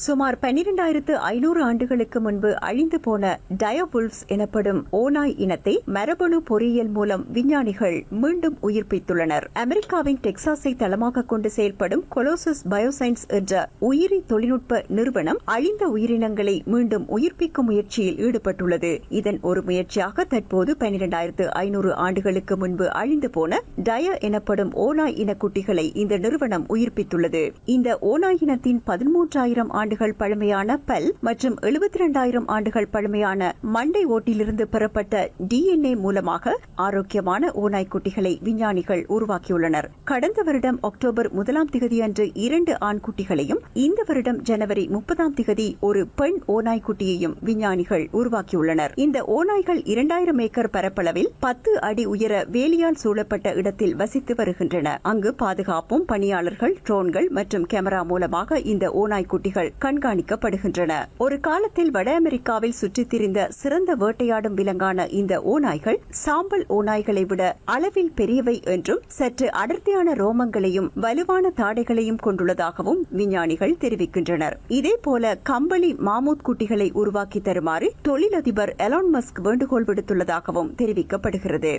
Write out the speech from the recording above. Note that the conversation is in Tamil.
சுமார் 12,500 ஆண்டுகளுக்கு முன்பு அழிந்து போன டயபுல்ஸ் எனப்படும் ஓநாய் இனத்தை மரபணு பொறியியல் மூலம் விஞ்ஞானிகள் மீண்டும் உயிர்ப்பித்துள்ளனர். அமெரிக்காவின் டெக்சாஸை தளமாக கொண்டு செயல்படும் கொலோசஸ் பயோசைன்ஸ் என்ற உயிரி தொழில்நுட்ப நிறுவனம் அழிந்த உயிரினங்களை மீண்டும் உயிர்ப்பிக்கும் முயற்சியில் ஈடுபட்டுள்ளது. இதன் ஒரு முயற்சியாக தற்போது 12,500 ஆண்டுகளுக்கு முன்பு அழிந்து போன டய எனப்படும் ஓநாய் இன குட்டிகளை இந்த நிறுவனம் உயிர்ப்பித்துள்ளது. இந்த ஓநாய் இனத்தின் 13,000 ஆண்டுகள் பழமையான பல் மற்றும் 72,000 ஆண்டுகள் பழமையான மண்டை ஓட்டிலிருந்து பெறப்பட்ட DNA மூலமாக ஆரோக்கியமான ஓநாய் குட்டிகளை விஞ்ஞானிகள் உருவாக்கியுள்ளனர். கடந்த வருடம் அக்டோபர் 1 அன்று 2 ஆண் குட்டிகளையும் இந்த வருடம் ஜனவரி 30 ஒரு பெண் ஓநாய் குட்டியையும் விஞ்ஞானிகள் உருவாக்கியுள்ளனர். இந்த ஓநாய்கள் 2000 ஏக்கர் பரப்பளவில் 10 அடி உயர வேலியால் சூழப்பட்ட இடத்தில் வசித்து வருகின்றன. அங்கு பாதுகாப்பும் பணியாளர்கள், ட்ரோன்கள் மற்றும் கேமரா மூலமாக இந்த ஓநாய் குட்டிகள் கண்காணிக்கப்படுகின்றன. ஒரு காலத்தில் வட அமெரிக்காவில் சுற்றித் திரிந்த சிறந்த வேட்டையாடும் விலங்கான இந்த ஓநாய்கள் சாம்பல் ஓநாய்களை விட அளவில் பெரியவை என்றும் சற்று அடர்த்தியான ரோமங்களையும் வலுவான தாடைகளையும் கொண்டுள்ளதாகவும் விஞ்ஞானிகள் தெரிவிக்கின்றனர். இதேபோல கம்பளி மாமூத் குட்டிகளை உருவாக்கி தருமாறு தொழிலதிபர் எலான் மஸ்க் வேண்டுகோள் விடுத்துள்ளதாகவும் தெரிவிக்கப்படுகிறது.